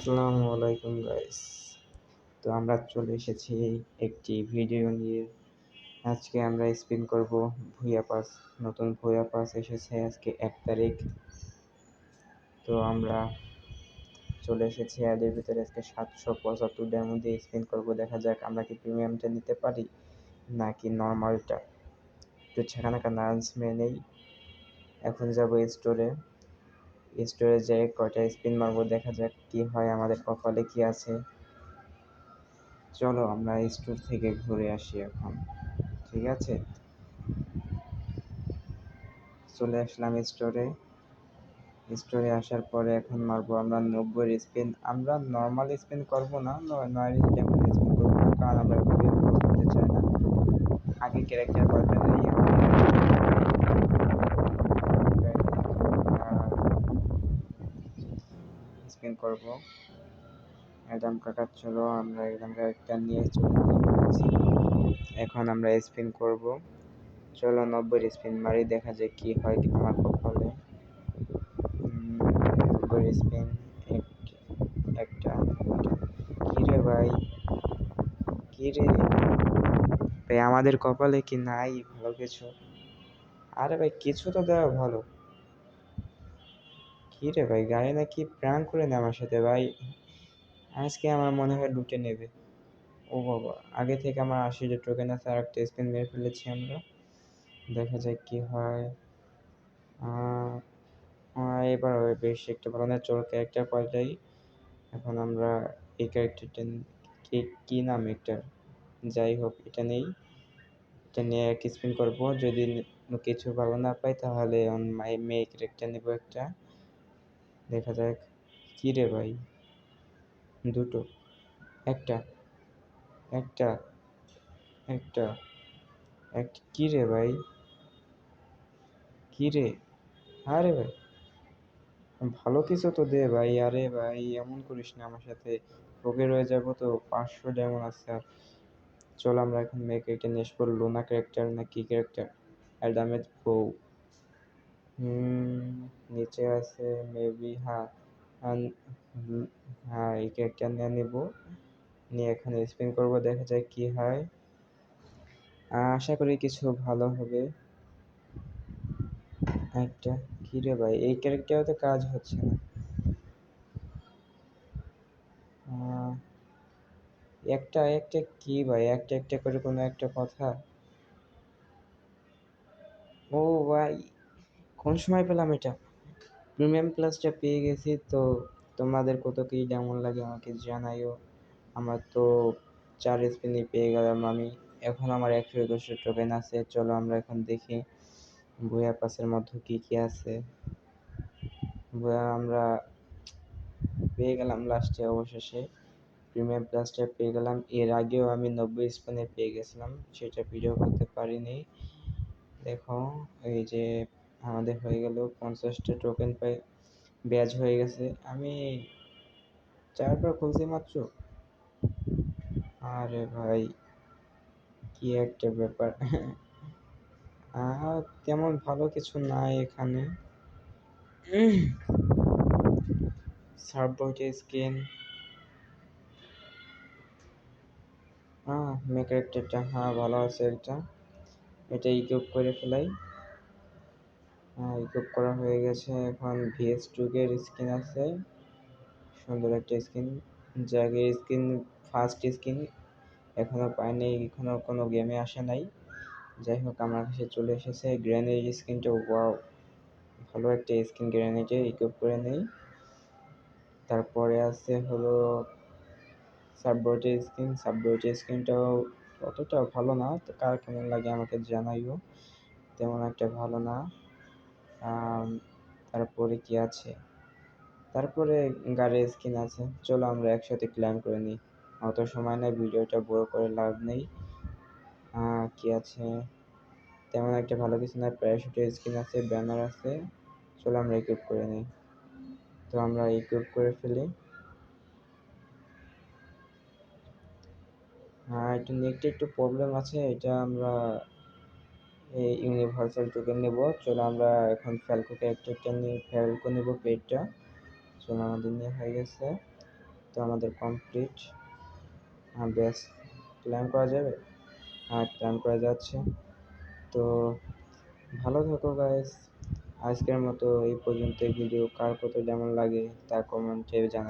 আসসালামু আলাইকুম গাইস। তো আমরা চলে এসেছি একটি ভিডিও নিয়ে। আজকে আমরা স্পিন করব ভুয়া পাস। নতুন ভুয়া পাস এসেছে আজকে 1 তারিখ। তো আমরা চলে এসেছি এর ভিতরে আজকে 775 ডেমো দিয়ে স্পিন করব। দেখা যাক আমরা কি প্রিমিয়ামটা নিতে পারি নাকি নর্মালটা। তো সেখানে নার্স মেয়ে নেই। এখন যাব স্টোরে যেয়ে কয়টা স্পিন মারবো, দেখা যাক কি হয়, আমাদের কপালে কি আছে। চলো আমরা স্টোর থেকে ঘুরে আসি এখন। ঠিক আছে, চলে আসলাম স্টোরে আসার পরে এখন মারবো আমরা 90 স্পিন। আমরা নর্মাল স্পিন করবো না, 9 যেমন স্পিন করবো না, কারণ আমরা খুবই পোস্ট হতে চাই না। আগে ক্যারেক্টার পাল্টে নেই স্পিন করবো। একদম কাকার, চলো আমরা একদম ক্যারেক্টার নিয়ে চলে গেছি। এখন আমরা স্পিন করব। চলো 90 স্পিন মারি, দেখা যায় কি হয় আমার কপালে। 90 স্পিন, একটা। কিরে ভাই, কিরে ভাই, আমাদের কপালে কি নাই ভালো কিছু? আরে ভাই, কিছু তো দেওয়া ভালো। কিরে ভাই, গাড়ি নাকি প্র্যাঙ্ক করে নেয় আমার সাথে ভাই। আজকে আমার মনে হয় লুটে নেবে। ও বাবা, আগে থেকে আমার 80 যে টোকেন আছে, আর একটা স্পিন মেরে ফেলেছি আমরা। দেখা যাক কি হয়। এবার বেশ একটা ভালো না, চোর ক্যারেক্টার পাল্টাই। এখন আমরা এই ক্যারেক্টারটা, কি নাম এটা, যাই হোক এটা নেই। এটা নিয়ে এক স্পিন করবো। যদি কিছু ভালো না পাই তাহলে মেয়ে ক্যারেক্টার নেবো একটা। দেখা যাক। কি রে ভাই, দুটো, একটা, একটা, একটা, একটা। কি রে ভাই, কি রে? আরে ভাই, ভালো কিছু তো দে ভাই। আরে ভাই, এমন করিস না আমার সাথে, ঠকে রয়ে যাবো তো। 500 যেমন আছে আর। চল আমরা এখন মেয়ে ক্যারেক্টার নিয়ে আসবো। লোনা ক্যারেক্টার না কি ক্যারেক্টার? অ্যাডামের বউ। নিচে আছে মেবি, হ্যাঁ। হ্যাঁ, এই ক্যারেক্টার নিয়ে নেবো। নিয়ে এখন স্পিন করবো, দেখা যায় কি হয়। আশা করি কিছু ভালো হবে। একটা। কি রে ভাই, এই ক্যারেক্টারে তো কাজ হচ্ছে না। একটা একটা কি ভাই, একটা একটা করে কোনো একটা কথা। ও ভাই, কোন সময় পেলাম এটা? প্রিমিয়াম প্লাসটা পেয়ে গেছি তো। তোমাদের কত কি কেমন লাগে আমাকে জানাইও। আমার তো 4 স্পিনই পেয়ে গেলাম আমি। এখন আমার 121 টোকেন আছে। চলো আমরা এখন দেখি ভুয়া পাসের মধ্যে কি কি আছে। ভুয়া আমরা পেয়ে গেলাম লাস্টে, অবশেষে প্রিমিয়াম প্লাসটা পেয়ে গেলাম। এর আগেও আমি 90 স্পিনে পেয়ে গেছিলাম, সেটা ভিডিও করতে পারিনি। দেখো, এই যে আমাদের হয়ে গেল 50টা টোকেন পাই, ব্যাচ হয়ে গেছে। আমি 4বার খুলছি মাত্র। আরে ভাই, কি একটা ব্যাপার। তেমন ভালো কিছু নাই এখানে। সার্ভবটের স্কিন, মেক ক্যারেক্টারটা হ্যাঁ ভালো আছে এটা। এটা ইকুইপ করে ফেলাই। ইকুইপ করা হয়ে গেছে। এখন VS2 এর স্কিন আছে, সুন্দর একটা স্কিন। জাগের স্কিন, ফার্স্ট স্কিন এখনো পাইনি, এখনো কোনো গেমে আসে নাই। যাই হোক, আমার কাছে চলে এসেছে গ্রেনেড স্কিনটা। ওয়াও, ভালো একটা স্কিন। গ্রেনেডে ইকুইপ করে নেই। তারপরে আছে হলো সাববর্টের স্কিনটাও অতটা ভালো না, তো কার কেমন লাগে আমাকে জানাইও। তেমন একটা ভালো না। তারপরে কি আছে? তারপরে গাড়ির স্কিন আছে। চলো আমরা একসাথে ক্লাইম করে নিই, অত সময় নেই, ভিডিওটা বড় করে লাভ নেই। কি আছে? তেমন একটা ভালো কিছু না। প্যারাশুটের স্কিন আছে, ব্যানার আছে। চলো আমরা ইকুইপ করে নিই। তো আমরা ইকুইপ করে ফেলি। একটু নেটে একটু প্রবলেম আছে, এটা আমরা এই ইউনিভার্সাল টোকেন নেব। চলো আমরা এখন ফ্যালকো ক্যারেক্টারটা নিয়ে ফ্যালকো নেব পেটটা। চলো, আমাদের নিয়ে হয়ে গেছে। তো আমাদের কমপ্লিট। ব্যাস, প্ল্যান করা যাবে। প্ল্যান করা যাচ্ছে। তো ভালো থাকো গাইস। আজকের মতো এই পর্যন্ত। ভিডিও কার কত যেমন লাগে তা কমেন্টে জানাবেন।